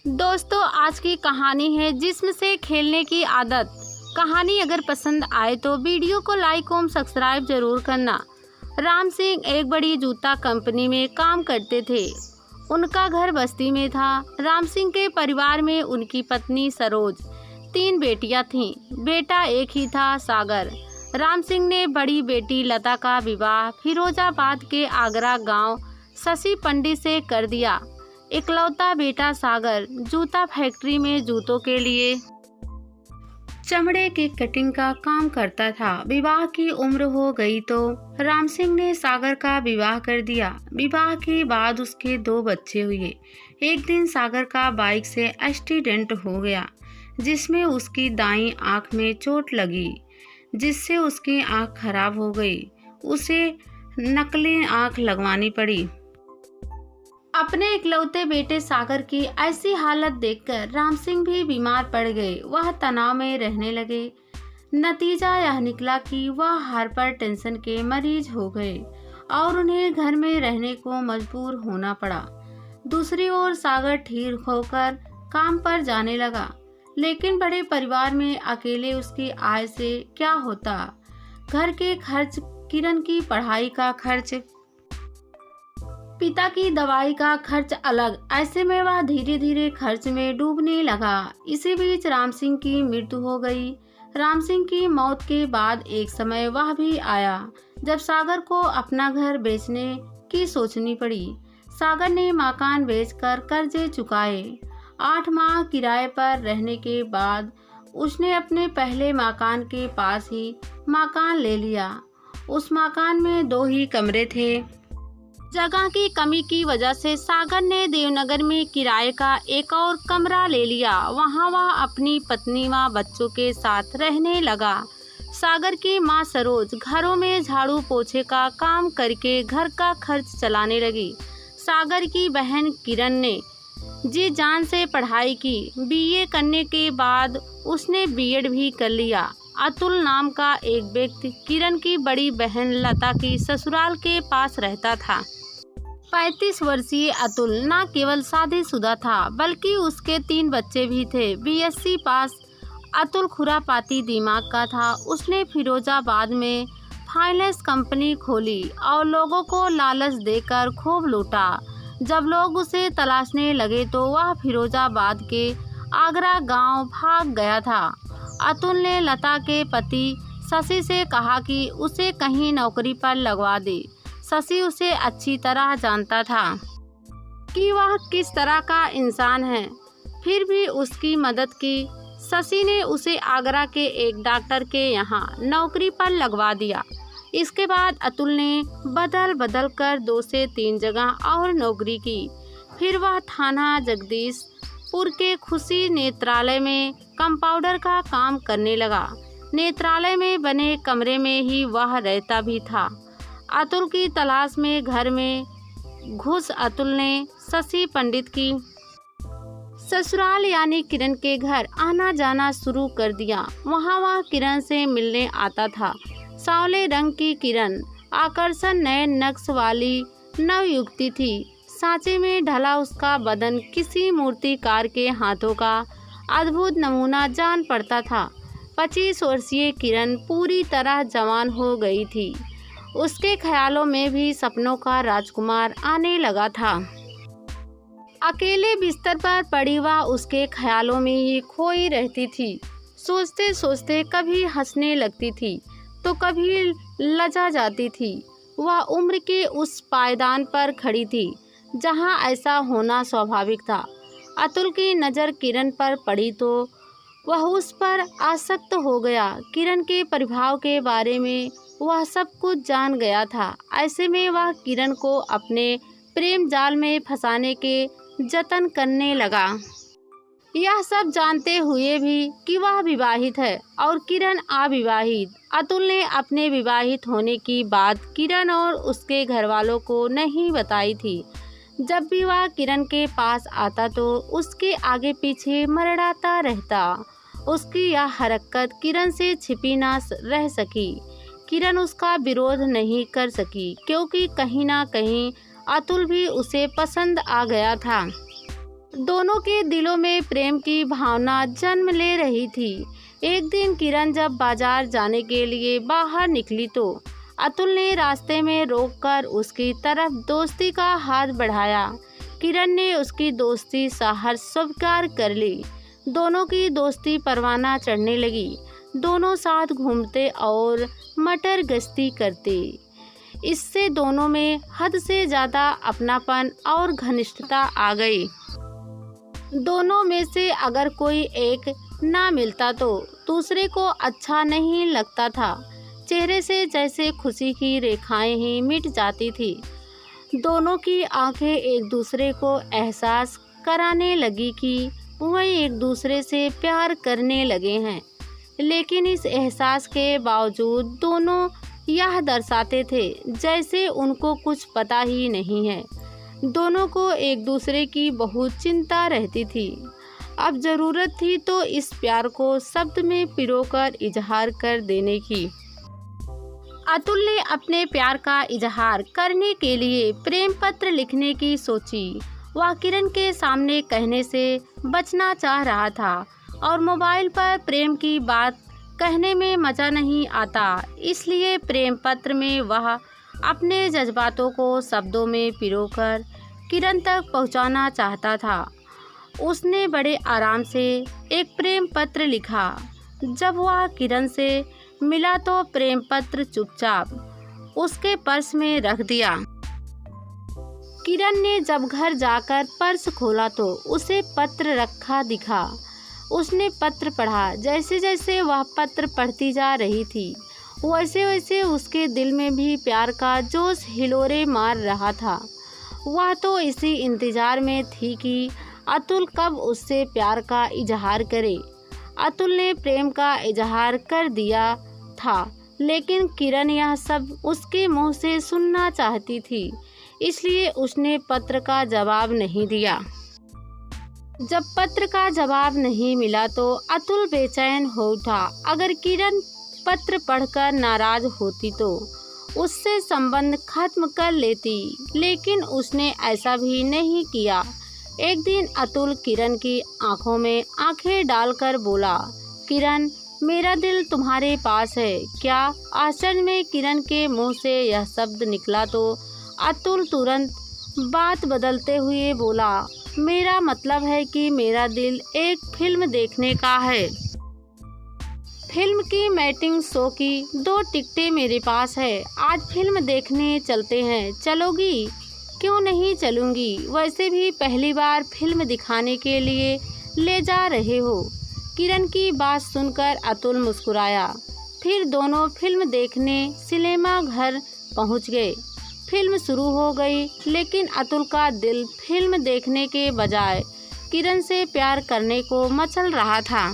दोस्तों, आज की कहानी है जिस्म से खेलने की आदत। कहानी अगर पसंद आए तो वीडियो को लाइक और सब्सक्राइब जरूर करना। राम सिंह एक बड़ी जूता कंपनी में काम करते थे। उनका घर बस्ती में था। राम सिंह के परिवार में उनकी पत्नी सरोज, 3 बेटियां थीं। बेटा एक ही था, सागर। राम सिंह ने बड़ी बेटी लता का विवाह फिरोजाबाद के आगरा गांव शशि पंडित से कर दिया। इकलौता बेटा सागर जूता फैक्ट्री में जूतों के लिए चमड़े की कटिंग का काम करता था। विवाह की उम्र हो गई तो राम सिंह ने सागर का विवाह कर दिया। विवाह के बाद उसके 2 बच्चे हुए। एक दिन सागर का बाइक से एक्सीडेंट हो गया, जिसमें उसकी दाईं आंख में चोट लगी, जिससे उसकी आंख खराब हो गई। उसे नकली आंख लगवानी पड़ी। अपने इकलौते बेटे सागर की ऐसी हालत देखकर राम सिंह भी बीमार पड़ गए। वह तनाव में रहने लगे। नतीजा यह निकला कि वह हाइपर टेंशन के मरीज हो गए और उन्हें घर में रहने को मजबूर होना पड़ा। दूसरी ओर सागर ठीक होकर काम पर जाने लगा, लेकिन बड़े परिवार में अकेले उसकी आय से क्या होता। घर के खर्च, किरण की पढ़ाई का खर्च, पिता की दवाई का खर्च अलग। ऐसे में वह धीरे धीरे खर्च में डूबने लगा। इसी बीच राम सिंह की मृत्यु हो गई। राम सिंह की मौत के बाद एक समय वह भी आया जब सागर को अपना घर बेचने की सोचनी पड़ी। सागर ने मकान बेचकर कर्जे चुकाए। 8 माह किराए पर रहने के बाद उसने अपने पहले मकान के पास ही मकान ले लिया। उस मकान में 2 ही कमरे थे। जगह की कमी की वजह से सागर ने देवनगर में किराए का एक और कमरा ले लिया। वहां वह अपनी पत्नी व बच्चों के साथ रहने लगा। सागर की मां सरोज घरों में झाड़ू पोछे का काम करके घर का खर्च चलाने लगी। सागर की बहन किरण ने जी जान से पढ़ाई की। बीए करने के बाद उसने बीएड भी कर लिया। अतुल नाम का एक व्यक्ति किरण की बड़ी बहन लता की ससुराल के पास रहता था। 35 वर्षीय अतुल न केवल शादीशुदा था, बल्कि उसके 3 बच्चे भी थे। बीएससी पास अतुल खुरापाती दिमाग का था। उसने फिरोजाबाद में फाइनेंस कंपनी खोली और लोगों को लालच देकर खूब लूटा। जब लोग उसे तलाशने लगे तो वह फिरोजाबाद के आगरा गांव भाग गया था। अतुल ने लता के पति शशि से कहा कि उसे कहीं नौकरी पर लगवा दे। शशि उसे अच्छी तरह जानता था कि वह किस तरह का इंसान है, फिर भी उसकी मदद की। शशि ने उसे आगरा के एक डॉक्टर के यहाँ नौकरी पर लगवा दिया। इसके बाद अतुल ने बदल बदल कर 2 से 3 जगह और नौकरी की। फिर वह थाना जगदीशपुर के खुशी नेत्रालय में कंपाउंडर का काम करने लगा। नेत्रालय में बने कमरे में ही वह रहता भी था। अतुल की तलाश में घर में घुस अतुल ने शशि पंडित की ससुराल यानी किरण के घर आना जाना शुरू कर दिया। वहाँ वह किरण से मिलने आता था। सांवले रंग की किरण आकर्षण नए नक्श वाली नवयुवती थी। सांचे में ढला उसका बदन किसी मूर्तिकार के हाथों का अद्भुत नमूना जान पड़ता था। 25 वर्षीय किरण पूरी तरह जवान हो गई थी। उसके ख्यालों में भी सपनों का राजकुमार आने लगा था। अकेले बिस्तर पर पड़ी वह उसके ख्यालों में ही खोई रहती थी। सोचते सोचते कभी हंसने लगती थी तो कभी लजा जाती थी। वह उम्र के उस पायदान पर खड़ी थी जहां ऐसा होना स्वाभाविक था। अतुल की नज़र किरण पर पड़ी तो वह उस पर आसक्त हो गया। किरण के प्रभाव के बारे में वह सब कुछ जान गया था। ऐसे में वह किरण को अपने प्रेम जाल में फंसाने के जतन करने लगा। यह सब जानते हुए भी कि वह विवाहित है और किरण अविवाहित। अतुल ने अपने विवाहित होने की बात किरण और उसके घरवालों को नहीं बताई थी। जब भी वह किरण के पास आता तो उसके आगे पीछे मरड़ाता रहता। उसकी यह हरकत किरण से छिपी ना रह सकी। किरण उसका विरोध नहीं कर सकी, क्योंकि कहीं ना कहीं अतुल भी उसे पसंद आ गया था। दोनों के दिलों में प्रेम की भावना जन्म ले रही थी। एक दिन किरण जब बाजार जाने के लिए बाहर निकली तो अतुल ने रास्ते में रोककर उसकी तरफ दोस्ती का हाथ बढ़ाया। किरण ने उसकी दोस्ती सहर्ष स्वीकार कर ली। दोनों की दोस्ती परवाना चढ़ने लगी। दोनों साथ घूमते और मटर गश्ती करते। इससे दोनों में हद से ज़्यादा अपनापन और घनिष्ठता आ गई। दोनों में से अगर कोई एक ना मिलता तो दूसरे को अच्छा नहीं लगता था। चेहरे से जैसे खुशी की रेखाएं ही मिट जाती थी। दोनों की आंखें एक दूसरे को एहसास कराने लगी कि वह एक दूसरे से प्यार करने लगे हैं। लेकिन इस एहसास के बावजूद दोनों यह दर्शाते थे जैसे उनको कुछ पता ही नहीं है। दोनों को एक दूसरे की बहुत चिंता रहती थी। अब ज़रूरत थी तो इस प्यार को शब्द में पिरोकर इजहार कर देने की। अतुल ने अपने प्यार का इजहार करने के लिए प्रेम पत्र लिखने की सोची। वह किरण के सामने कहने से बचना चाह रहा था और मोबाइल पर प्रेम की बात कहने में मज़ा नहीं आता, इसलिए प्रेम पत्र में वह अपने जज्बातों को शब्दों में पिरोकर किरण तक पहुंचाना चाहता था। उसने बड़े आराम से एक प्रेम पत्र लिखा। जब वह किरण से मिला तो प्रेम पत्र चुपचाप उसके पर्स में रख दिया। किरण ने जब घर जाकर पर्स खोला तो उसे पत्र रखा दिखा। उसने पत्र पढ़ा। जैसे जैसे वह पत्र पढ़ती जा रही थी वैसे वैसे उसके दिल में भी प्यार का जोश हिलोरे मार रहा था। वह तो इसी इंतजार में थी कि अतुल कब उससे प्यार का इजहार करे। अतुल ने प्रेम का इजहार कर दिया था, लेकिन किरण यह सब उसके मुंह से सुनना चाहती थी, इसलिए उसने पत्र का जवाब नहीं दिया। जब पत्र का जवाब नहीं मिला तो अतुल बेचैन हो उठा। अगर किरण पत्र पढ़कर नाराज होती तो उससे संबंध खत्म कर लेती, लेकिन उसने ऐसा भी नहीं किया। एक दिन अतुल किरण की आंखों में आंखें डालकर बोला, किरण, मेरा दिल तुम्हारे पास है क्या? आश्चर्य में किरण के मुंह से यह शब्द निकला तो अतुल तुरंत बात बदलते हुए बोला, मेरा मतलब है कि मेरा दिल एक फिल्म देखने का है। फिल्म की मैटिंग शो की 2 टिकटें मेरे पास है। आज फिल्म देखने चलते हैं, चलोगी? क्यों नहीं चलूँगी, वैसे भी पहली बार फिल्म दिखाने के लिए ले जा रहे हो। किरण की बात सुनकर अतुल मुस्कुराया। फिर दोनों फिल्म देखने सिनेमा घर पहुंच गए। फिल्म शुरू हो गई, लेकिन अतुल का दिल फिल्म देखने के बजाय किरण से प्यार करने को मचल रहा था।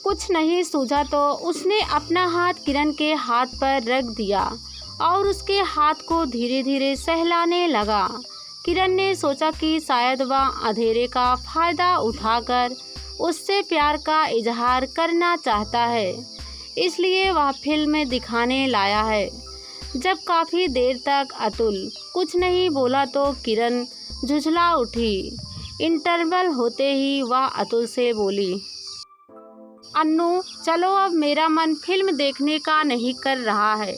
कुछ नहीं सूझा तो उसने अपना हाथ किरण के हाथ पर रख दिया और उसके हाथ को धीरे धीरे सहलाने लगा। किरण ने सोचा कि शायद वह अंधेरे का फायदा उठाकर उससे प्यार का इजहार करना चाहता है, इसलिए वह फिल्म दिखाने लाया है। जब काफ़ी देर तक अतुल कुछ नहीं बोला तो किरण झुझला उठी। इंटरवल होते ही वह अतुल से बोली, अन्नू, चलो, अब मेरा मन फिल्म देखने का नहीं कर रहा है,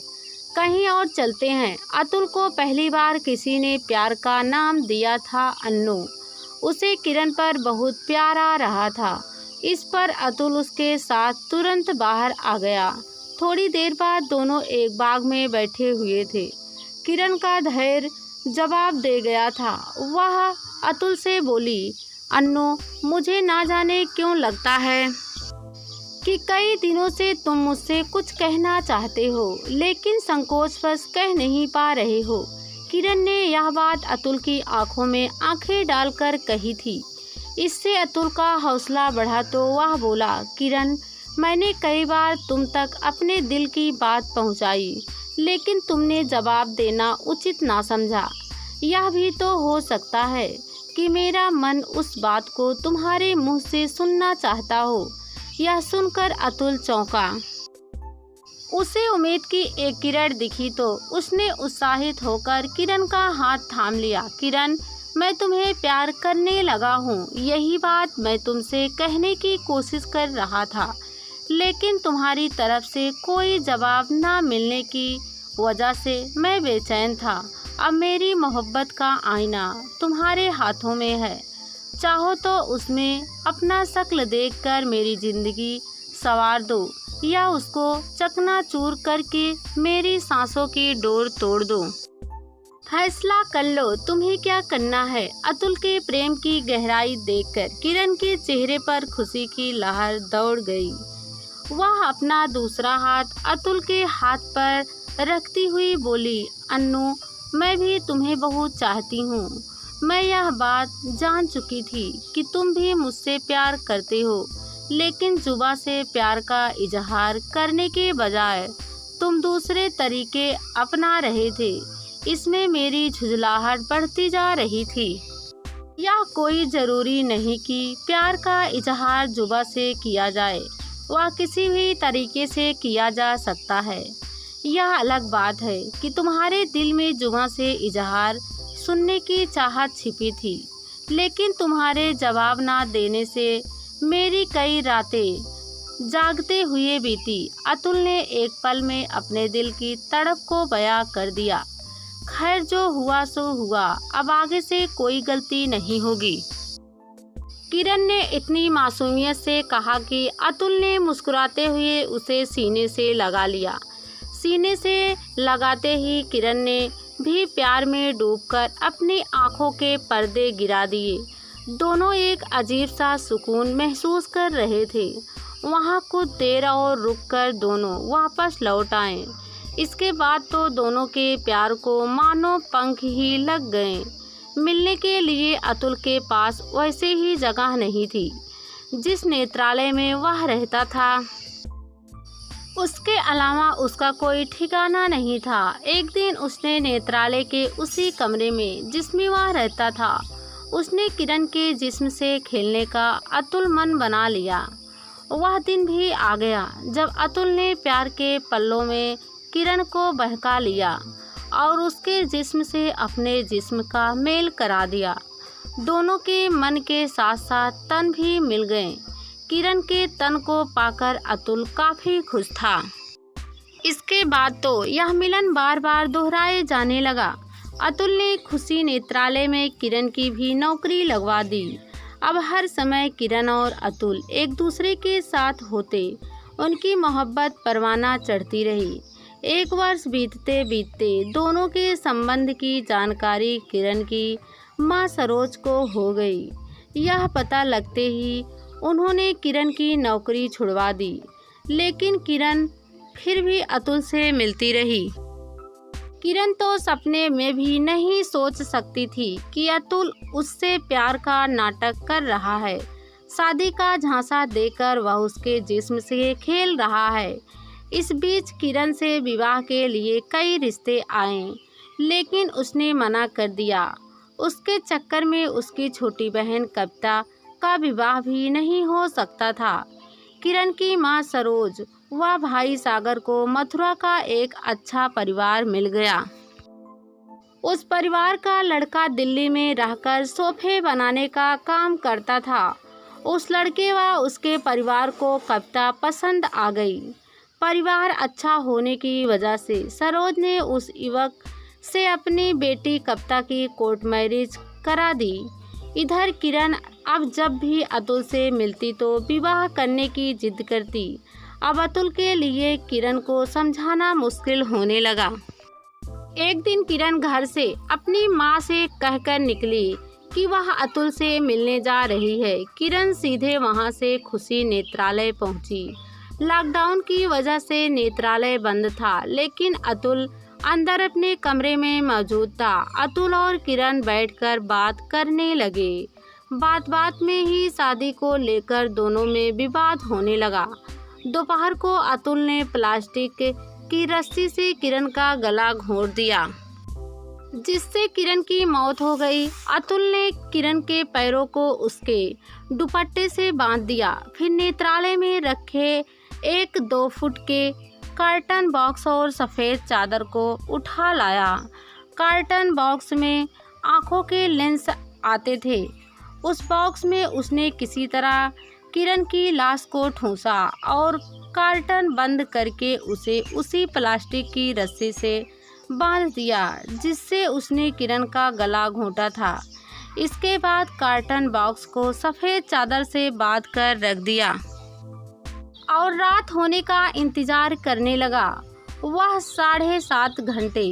कहीं और चलते हैं। अतुल को पहली बार किसी ने प्यार का नाम दिया था अन्नू। उसे किरण पर बहुत प्यार आ रहा था। इस पर अतुल उसके साथ तुरंत बाहर आ गया। थोड़ी देर बाद दोनों एक बाग में बैठे हुए थे। किरण का धैर्य जवाब दे गया था। वह अतुल से बोली, अन्नू, मुझे ना जाने क्यों लगता है कि कई दिनों से तुम मुझसे कुछ कहना चाहते हो, लेकिन संकोचवश कह नहीं पा रहे हो। किरण ने यह बात अतुल की आंखों में आंखें डालकर कही थी। इससे अतुल का हौसला बढ़ा तो वह बोला, किरण, मैंने कई बार तुम तक अपने दिल की बात पहुंचाई, लेकिन तुमने जवाब देना उचित ना समझा। यह भी तो हो सकता है कि मेरा मन उस बात को तुम्हारे मुंह से सुनना चाहता हो। यह सुनकर अतुल चौंका। उसे उम्मीद की एक किरण दिखी तो उसने उत्साहित होकर किरण का हाथ थाम लिया। किरण, मैं तुम्हें प्यार करने लगा हूँ, यही बात मैं तुमसे कहने की कोशिश कर रहा था, लेकिन तुम्हारी तरफ से कोई जवाब ना मिलने की वजह से मैं बेचैन था। अब मेरी मोहब्बत का आईना तुम्हारे हाथों में है, चाहो तो उसमें अपना शक्ल देखकर मेरी ज़िंदगी संवार दो या उसको चकनाचूर करके मेरी सांसों की डोर तोड़ दो। फैसला कर लो, तुम्हें क्या करना है। अतुल के प्रेम की गहराई देखकर किरण के चेहरे पर खुशी की लहर दौड़ गई। वह अपना दूसरा हाथ अतुल के हाथ पर रखती हुई बोली, अन्नू, मैं भी तुम्हें बहुत चाहती हूँ। मैं यह बात जान चुकी थी कि तुम भी मुझसे प्यार करते हो, लेकिन जुबां से प्यार का इजहार करने के बजाय तुम दूसरे तरीके अपना रहे थे। इसमें मेरी झुंझलाहट बढ़ती जा रही थी। यह कोई ज़रूरी नहीं कि प्यार का इजहार जुबां से किया जाए, वह किसी भी तरीके से किया जा सकता है। यह अलग बात है कि तुम्हारे दिल में जुबां से इजहार सुनने की चाहत छिपी थी, लेकिन तुम्हारे जवाब ना देने से मेरी कई रातें जागते हुए बीती। अतुल ने एक पल में अपने दिल की तड़प को बयां कर दिया। खैर, जो हुआ सो हुआ, अब आगे से कोई गलती नहीं होगी। किरण ने इतनी मासूमियत से कहा कि अतुल ने मुस्कुराते हुए उसे सीने से लगा लिया। सीने से लगाते ही किरण ने भी प्यार में डूबकर अपनी आंखों के पर्दे गिरा दिए। दोनों एक अजीब सा सुकून महसूस कर रहे थे। वहाँ कुछ देर और रुककर दोनों वापस लौट आए। इसके बाद तो दोनों के प्यार को मानो पंख ही लग गए। मिलने के लिए अतुल के पास वैसे ही जगह नहीं थी जिस नेत्रालय में वह रहता था। उसके अलावा उसका कोई ठिकाना नहीं था। एक दिन उसने नेत्रालय के उसी कमरे में जिसमें वह रहता था, उसने किरण के जिस्म से खेलने का अतुल मन बना लिया। वह दिन भी आ गया जब अतुल ने प्यार के पल्लों में किरण को बहका लिया और उसके जिस्म से अपने जिस्म का मेल करा दिया। दोनों के मन के साथ साथ तन भी मिल गए। किरण के तन को पाकर अतुल काफ़ी खुश था। इसके बाद तो यह मिलन बार बार दोहराए जाने लगा। अतुल ने खुशी नेत्रालय में किरण की भी नौकरी लगवा दी। अब हर समय किरण और अतुल एक दूसरे के साथ होते। उनकी मोहब्बत परवाना चढ़ती रही। एक वर्ष बीतते बीतते दोनों के संबंध की जानकारी किरण की माँ सरोज को हो गई। यह पता लगते ही उन्होंने किरण की नौकरी छुड़वा दी, लेकिन किरण फिर भी अतुल से मिलती रही। किरण तो सपने में भी नहीं सोच सकती थी कि अतुल उससे प्यार का नाटक कर रहा है। शादी का झांसा देकर वह उसके जिस्म से खेल रहा है। इस बीच किरण से विवाह के लिए कई रिश्ते आए, लेकिन उसने मना कर दिया। उसके चक्कर में उसकी छोटी बहन कविता का विवाह भी नहीं हो सकता था। किरण की माँ सरोज व भाई सागर को मथुरा का एक अच्छा परिवार मिल गया। उस परिवार का लड़का दिल्ली में रहकर सोफे बनाने का काम करता था। उस लड़के व उसके परिवार को कविता पसंद आ गई। परिवार अच्छा होने की वजह से सरोज ने उस युवक से अपनी बेटी कविता की कोर्ट मैरिज करा दी। इधर किरण अब जब भी अतुल से मिलती तो विवाह करने की जिद करती। अब अतुल के लिए किरण को समझाना मुश्किल होने लगा। एक दिन किरण घर से अपनी माँ से कहकर निकली कि वह अतुल से मिलने जा रही है। किरण सीधे वहाँ से खुशी नेत्रालय पहुँची। लॉकडाउन की वजह से नेत्रालय बंद था, लेकिन अतुल अंदर अपने कमरे में मौजूद था। अतुल और किरण बैठकर बात करने लगे। बात बात में ही शादी को लेकर दोनों में विवाद होने लगा। दोपहर को अतुल ने प्लास्टिक की रस्सी से किरण का गला घोंट दिया, जिससे किरण की मौत हो गई। अतुल ने किरण के पैरों को उसके दुपट्टे से बांध दिया। फिर नेत्रालय में रखे 1-2 फुट के कार्टन बॉक्स और सफ़ेद चादर को उठा लाया। कार्टन बॉक्स में आँखों के लेंस आते थे। उस बॉक्स में उसने किसी तरह किरण की लाश को ठूंसा और कार्टन बंद करके उसे उसी प्लास्टिक की रस्सी से बांध दिया जिससे उसने किरण का गला घोंटा था। इसके बाद कार्टन बॉक्स को सफ़ेद चादर से बांध कर रख दिया और रात होने का इंतजार करने लगा। वह 7.5 घंटे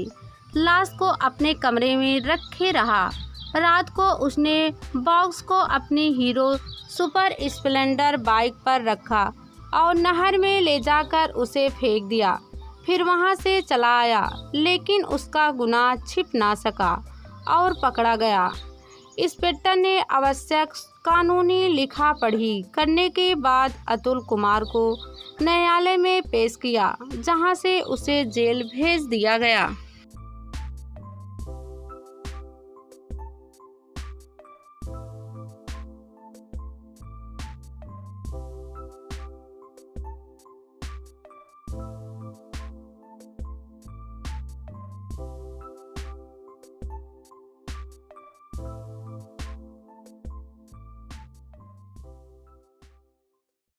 लाश को अपने कमरे में रखे रहा। रात को उसने बॉक्स को अपनी हीरो सुपर स्प्लेंडर बाइक पर रखा और नहर में ले जाकर उसे फेंक दिया। फिर वहां से चला आया, लेकिन उसका गुनाह छिप ना सका और पकड़ा गया। इंस्पेक्टर ने आवश्यक कानूनी लिखा पढ़ी करने के बाद अतुल कुमार को न्यायालय में पेश किया, जहां से उसे जेल भेज दिया गया।